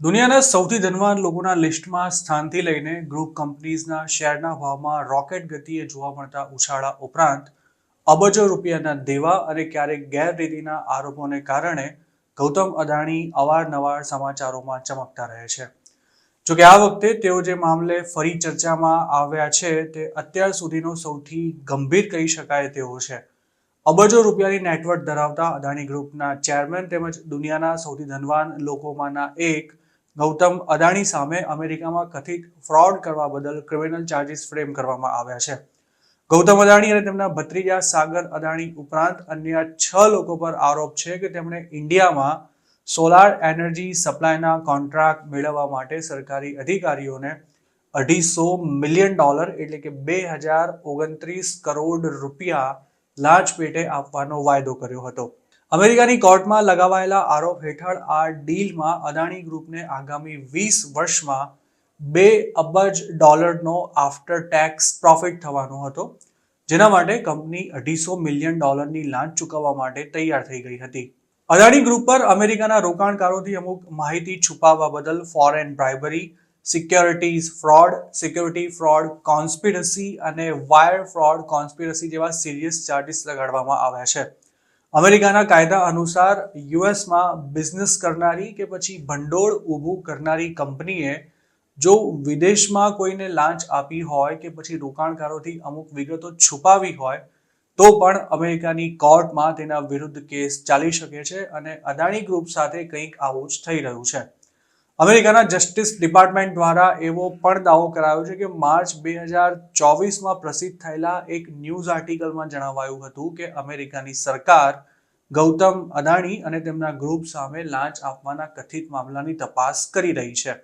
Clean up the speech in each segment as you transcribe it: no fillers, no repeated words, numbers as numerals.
દુનિયાના સૌથી ધનવાન લોકોના લિસ્ટમાં સ્થાનથી લઈને ગ્રુપ કંપનીઝના શેરના ભાવમાં રોકેટ ગતિએ જોવા મળતા ઉછાળા ઉપરાંત અબજો રૂપિયાના દેવા અને ક્યારેક ગેરરીતિના આરોપોને કારણે ગૌતમ અદાણી અવારનવાર સમાચારોમાં ચમકતા રહે છે. જોકે આ વખતે તેઓ જે મામલે ફરી ચર્ચામાં આવ્યા છે તે અત્યાર સુધીનો સૌથી ગંભીર કહી શકાય તેવો છે. અબજો રૂપિયાની નેટવર્થ ધરાવતા અદાણી ગ્રુપના ચેરમેન તેમજ દુનિયાના સૌથી ધનવાન લોકોમાંના એક ગૌતમ અદાણી સામે અમેરિકામાં કથિત ફ્રોડ કરવા બદલ ક્રિમિનલ ચાર્જીસ ફ્રેમ કરવામાં આવ્યા છે. ગૌતમ અદાણી અને તેમના ભત્રીજા સાગર અદાણી ઉપરાંત અન્ય 6 લોકો પર આરોપ છે કે તેમણે ઇન્ડિયામાં સોલાર એનર્જી સપ્લાયના કોન્ટ્રાક્ટ મેળવવા માટે સરકારી અધિકારીઓને $250 મિલિયન એટલે કે 2029 કરોડ રૂપિયા લાંચ પેટે આપવાનો વાયદો કર્યો હતો. અમેરિકાની કોર્ટમાં લગાવાયેલા આરોપ હેઠળ આ ડીલમાં અદાણી ગ્રુપને આગામી 20 વર્ષમાં $2 અબજ આફ્ટર ટેક્સ પ્રોફિટ થવાનો હતો, જેના માટે કંપની $250 મિલિયન લાંચ ચૂકવવા માટે તૈયાર થઈ ગઈ હતી. અદાણી ગ્રુપ પર અમેરિકાના રોકાણકારોથી અમુક માહિતી છુપાવવા બદલ ફોરેન બ્રાઇબરી, સિક્યોરિટી ફ્રોડ કોન્સ્પિરસી અને વાયર ફ્રોડ કોન્સ્પિરસી જેવા સિરિયસ ચાર્જીસ લગાડવામાં આવ્યા છે. અમેરિકાના કાયદા અનુસાર યુએસમાં બિઝનેસ કરનારી કે પછી ભંડોળ ઊભું કરનારી કંપનીએ જો વિદેશમાં કોઈને લાંચ આપી હોય કે પછી રોકાણકારોથી અમુક વિગતો છુપાવી હોય તો પણ અમેરિકાની કોર્ટમાં તેના વિરુદ્ધ કેસ ચાલી શકે છે અને અદાણી ગ્રુપ સાથે કંઈક આવું જ થઈ રહ્યું છે. અમેરિકાના જસ્ટિસ ડિપાર્ટમેન્ટ દ્વારા એવો પણ દાવો કરાયો છે કે માર્ચ 2024માં પ્રસિદ્ધ થયેલા એક ન્યૂઝ આર્ટિકલમાં જણાવાયું હતું કે અમેરિકાની સરકાર ગૌતમ અદાણી અને તેમના ગ્રુપ સામે લાંચ આપવાના કથિત મામલાની તપાસ કરી રહી છે.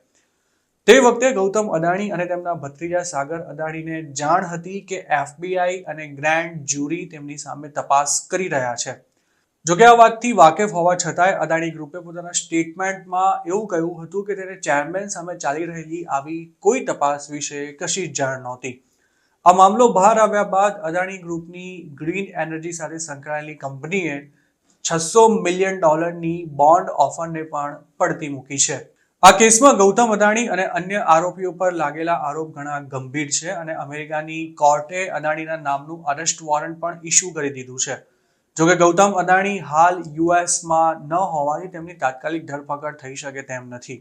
તે વખતે ગૌતમ અદાણી અને તેમના ભત્રીજા સાગર અદાણીને જાણ હતી કે FBI અને ગ્રેન્ડ જ્યુરી તેમની સામે તપાસ કરી રહ્યા છે. જોકે આ વાતથી વાકેફ હોવા છતાંય અદાણી ગ્રુપે પોતાના સ્ટેટમેન્ટમાં એવું કહ્યું હતું કે તેને ચેરમેન સામે ચાલી રહેલી આવી કોઈ તપાસ વિશે કશી જ જાણ નહોતી. આ મામલો બહાર આવ્યા બાદ અદાણી ગ્રુપની ગ્રીન એનર્જી સાથે સંકળાયેલી કંપનીએ $600 મિલિયન બોન્ડ ઓફરને પણ પડતી મૂકી છે. આ કેસમાં ગૌતમ અદાણી અને અન્ય આરોપીઓ પર લાગેલા આરોપ ઘણા ગંભીર છે અને અમેરિકાની કોર્ટે અદાણીના નામનું અરેસ્ટ વોરંટ પણ ઇસ્યુ કરી દીધું છે. જોકે ગૌતમ અદાણી હાલ યુએસમાં ન હોવાથી તેમની તાત્કાલિક ધરપકડ થઈ શકે તેમ નથી.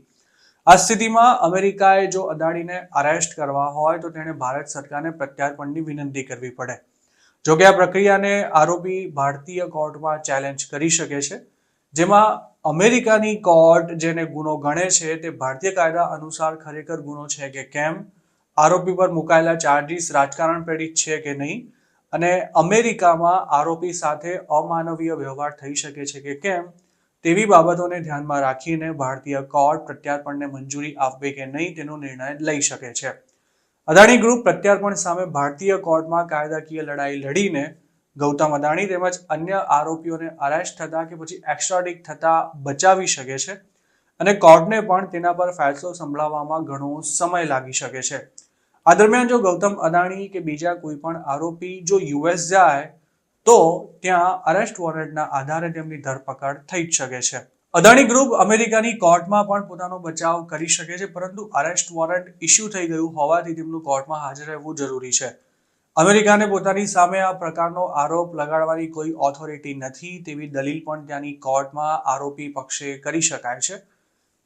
આ સ્થિતિમાં અમેરિકાએ જો અદાણીને અરેસ્ટ કરવા હોય તો તેણે ભારત સરકારને પ્રત્યાર્પણની વિનંતી કરવી પડે. જોકે આ પ્રક્રિયાને આરોપી ભારતીય કોર્ટમાં ચેલેન્જ કરી શકે છે, જેમાં અમેરિકાની કોર્ટ જેને ગુનો ગણે છે તે ભારતીય કાયદા અનુસાર ખરેખર ગુનો છે કે કેમ, આરોપી પર મુકાયેલા ચાર્જીસ રાજકારણ પ્રેરિત છે કે નહીં અને અમેરિકામાં આરોપી સાથે અમાનવીય વ્યવહાર થઈ શકે છે કે કેમ તેવી બાબતોને ધ્યાનમાં રાખીને ભારતીય કોર્ટ પ્રત્યાર્પણને મંજૂરી આપવી કે નહીં તેનો નિર્ણય લઈ શકે છે. અદાણી ગ્રુપ પ્રત્યાર્પણ સામે ભારતીય કોર્ટમાં કાયદાકીય લડાઈ લડીને ગૌતમ અદાણી તેમજ અન્ય આરોપીઓને અરેસ્ટ થતા કે પછી એક્સ્ટ્રાડિટ થતા બચાવી શકે છે અને કોર્ટને પણ તેના પર ફેસલો સંભળાવવામાં ઘણો સમય લાગી શકે છે. આ દરમિયાન જો ગૌતમ અદાણી કે બીજા કોઈ પણ આરોપી જો યુએસ જાય તો ત્યાં અરેસ્ટ વોરંટના આધારે તેમની ધરપકડ થઈ જ શકે છે. અદાણી ગ્રુપ અમેરિકાની કોર્ટમાં પણ પોતાનો બચાવ કરી શકે છે, પરંતુ અરેસ્ટ વોરંટ ઇસ્યુ થઈ ગયું હોવાથી તેમનું કોર્ટમાં હાજર રહેવું જરૂરી છે. અમેરિકાને પોતાની સામે આ પ્રકારનો આરોપ લગાડવાની કોઈ ઓથોરિટી નથી તેવી દલીલ પણ ત્યાંની કોર્ટમાં આરોપી પક્ષે કરી શકાય છે,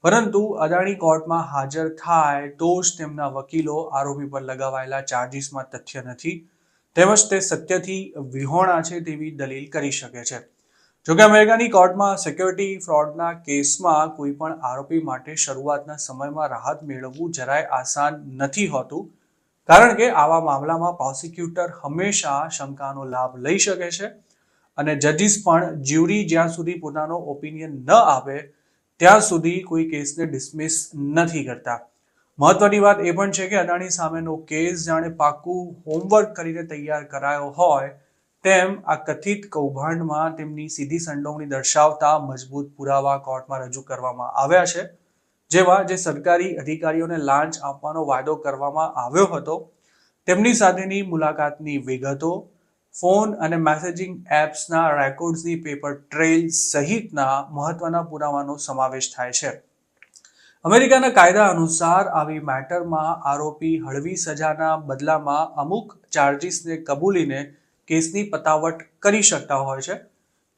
પરંતુ અદાણી કોર્ટમાં હાજર થાય તો જ તેમના વકીલો આરોપી પર લગાવાયેલા ચાર્જીસમાં તથ્ય નથી તેમજ તે સત્યથી વિહોણા છે તેવી દલીલ કરી શકે છે. જોકે અમેરિકાની કોર્ટમાં સિક્યોરિટી ફ્રોડના કેસમાં કોઈ પણ આરોપી માટે શરૂઆતના સમયમાં રાહત મેળવવું જરાય આસાન નથી હોતું, કારણ કે આવા મામલામાં પ્રોસિક્યુટર હંમેશા શંકાનો લાભ લઈ શકે છે અને જજીસ પણ જ્યુરી જ્યાં સુધી પોતાનો ઓપિનિયન ન આપે ત્યાં સુધી કોઈ કેસને ડિસમિસ નથી કરતા. મહત્વની વાત એ પણ છે કે અદાણી સામેનો કેસ જાણે પાકું હોમવર્ક કરીને તૈયાર કરાયો હોય તેમ આ કથિત કૌભાંડમાં તેમની સીધી સંડોવણી દર્શાવતા મજબૂત પુરાવા કોર્ટમાં રજૂ કરવામાં આવ્યા છે, જેવા જે સરકારી અધિકારીઓને લાંચ આપવાનો વાયદો કરવામાં આવ્યો હતો તેમની સાથેની મુલાકાતની વિગતો, ફોન અને મેસેજિંગ એપ્સના રેકોર્ડ્સની પેપર ટ્રેલ સહિતના મહત્વના પુરાવાનો સમાવેશ થાય છે. અમેરિકાના કાયદા અનુસાર આવી મેટરમાં આરોપી હળવી સજાના બદલામાં અમુક ચાર્જીસને કબૂલીને કેસની પતાવટ કરી શકતા હોય છે,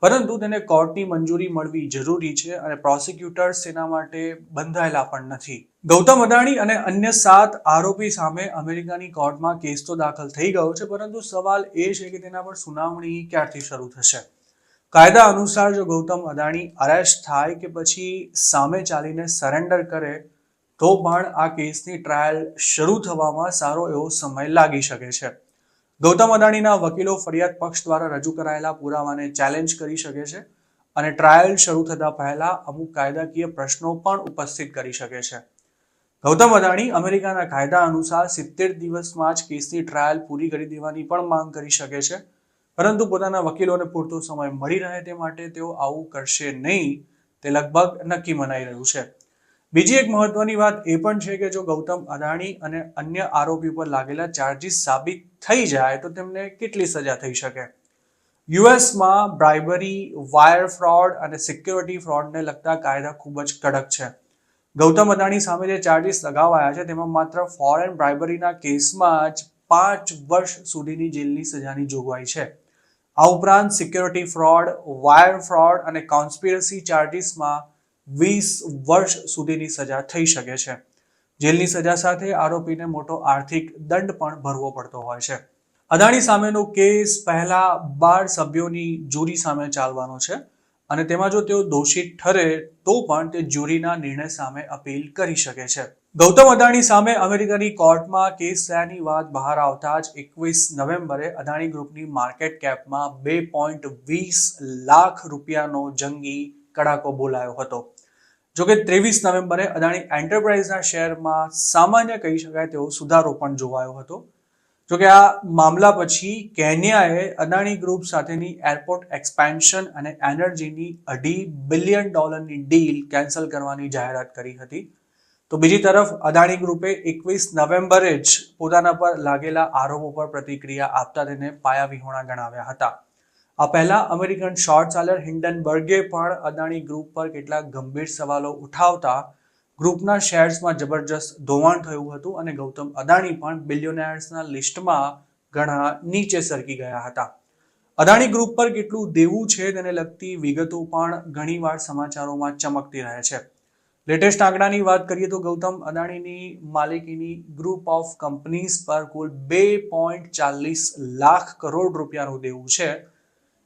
પરંતુ તેને કોર્ટની મંજૂરી મળવી જરૂરી છે અને પ્રોસિક્યુટર્સ તેના માટે બંધાયેલા પણ નથી. ગૌતમ અદાણી અને અન્ય 7 આરોપી સામે અમેરિકાની કોર્ટમાં કેસ તો દાખલ થઈ ગયો છે, પરંતુ સવાલ એ છે કે તેના પર સુનાવણી ક્યારથી શરૂ થશે. કાયદા અનુસાર જો ગૌતમ અદાણી અરેસ્ટ થાય કે પછી સામે ચાલીને સરેન્ડર કરે તો પણ આ કેસની ટ્રાયલ શરૂ થવામાં સારો એવો સમય લાગી શકે છે. ગૌતમ અદાણીના વકીલો ફરિયાદ પક્ષ દ્વારા રજૂ કરાયેલા પુરાવાને ચેલેન્જ કરી શકે છે અને ટ્રાયલ શરૂ થતા પહેલા અમુક કાયદાકીય પ્રશ્નો પણ ઉપસ્થિત કરી શકે છે. ગૌતમ અદાણી અમેરિકાના કાયદા અનુસાર 70 દિવસમાં જ કેસની ટ્રાયલ પૂરી કરી દેવાની પણ માંગ કરી શકે છે, પરંતુ પોતાના વકીલોને પૂરતો સમય મળી રહે તે માટે તેઓ આવું કરશે નહીં તે લગભગ નક્કી મનાઈ રહ્યું છે. બીજી એક મહત્વની વાત એ પણ છે કે જો ગૌતમ અદાણી અને અન્ય આરોપી પર લાગેલા ચાર્જીસ સાબિત થઈ જાય તો તેમને કેટલી સજા થઈ શકે. યુએસમાં બ્રાઇબરી, વાયર ફ્રોડ અને સિક્યોરિટી ફ્રોડને લગતા કાયદા ખૂબ જ કડક છે. ગૌતમ અદાણી સામે જે ચાર્જીસ લગાવાયા છે તેમાં માત્ર ફોરેન બ્રાઇબરીના કેસમાં જ 5 વર્ષ સુધીની જેલની સજાની જોગવાઈ છે. આ ઉપરાંત સિક્યોરિટી ફ્રોડ, વાયર ફ્રોડ અને કોન્સ્પિરસી ચાર્જીસમાં 20 વર્ષ સુધીની સજા થઈ શકે છે. જેલની સજા સાથે આરોપીને મોટો આર્થિક દંડ પણ ભરવો પડતો હોય છે. અદાણી સામેનો કેસ પહેલા 12 સભ્યોની જ્યુરી સામે ચાલવાનો છે અને તેમાં જો તેઓ દોષિત ઠરે તો પણ તે જ્યુરીના નિર્ણય સામે અપીલ કરી શકે છે. ગૌતમ અદાણી સામે અમેરિકાની કોર્ટમાં કેસ થયાની વાત બહાર આવતા જ 21 નવેમ્બરે અદાણી ગ્રુપની માર્કેટ કેપમાં 2.20 લાખ રૂપિયાનો જંગી કડાકો બોલાયો હતો. જોકે 23 નવેમ્બરે અદાણી એન્ટરપ્રાઇઝના શેરમાં સામાન્ય કહી શકાય તેવો સુધારો પણ જોવાયો હતો. જોકે આ મામલા પછી કેન્યાએ અદાણી ગ્રુપ સાથેની એરપોર્ટ એક્સપેન્શન અને એનર્જીની $2.5 બિલિયન ડીલ કેન્સલ કરવાની જાહેરાત કરી હતી. તો બીજી તરફ અદાણી ગ્રુપે 21 નવેમ્બરે જ પોતાના પર લાગેલા આરોપો પર પ્રતિક્રિયા આપતા તેને પાયાવિહોણા ગણાવ્યા હતા. આ પહેલા અમેરિકન શોર્ટ સેલર હિન્ડનબર્ગે પણ અદાણી ગ્રુપ પર કેટલાક ગંભીર સવાલો ઉઠાવતા ગ્રુપના શેર્સમાં જબરજસ્ત ધોવાણ થયું હતું અને ગૌતમ અદાણી પણ બિલિયોનેર્સના લિસ્ટમાં ઘણા નીચે સરકી ગયા હતા. અદાણી ગ્રુપ પર કેટલું દેવું છે તેને લગતી વિગતો પણ ઘણીવાર સમાચારોમાં ચમકતી રહે છે. લેટેસ્ટ આંકડાની વાત કરીએ તો ગૌતમ અદાણીની માલિકીની ગ્રુપ ઓફ કંપનીઝ પર કુલ 2.40 લાખ કરોડ રૂપિયાનું દેવું છે,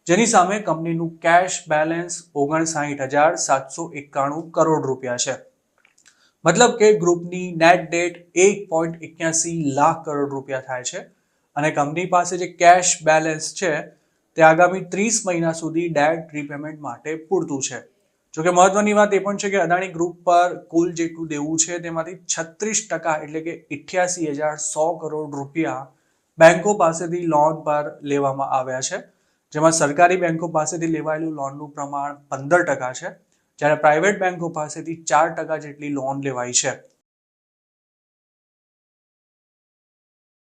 જેની સામે કંપનીનું કેશ બેલેન્સ 59,791 કરોડ રૂપિયા છે. મતલબ કે ગ્રુપની નેટ ડેટ 1.81 લાખ કરોડ રૂપિયા થાય છે અને કંપની પાસે જે કેશ બેલેન્સ છે તે આગામી 30 મહિના સુધી ડેટ રીપેમેન્ટ માટે પૂરતું છે. જોકે મહત્વની વાત એ પણ છે કે અદાણી ગ્રુપ પર કુલ જેટલું દેવું છે તેમાંથી 36% એટલે કે 88,100 કરોડ રૂપિયા બેંકો પાસેથી લોન પર લેવામાં આવ્યા છે, જેમાં સરકારી બેંકો પાસેથી લેવાયેલું લોનનું પ્રમાણ 15% છે, જ્યારે પ્રાઇવેટ બેંકો પાસેથી 4% જેટલી લોન લેવાઈ છે.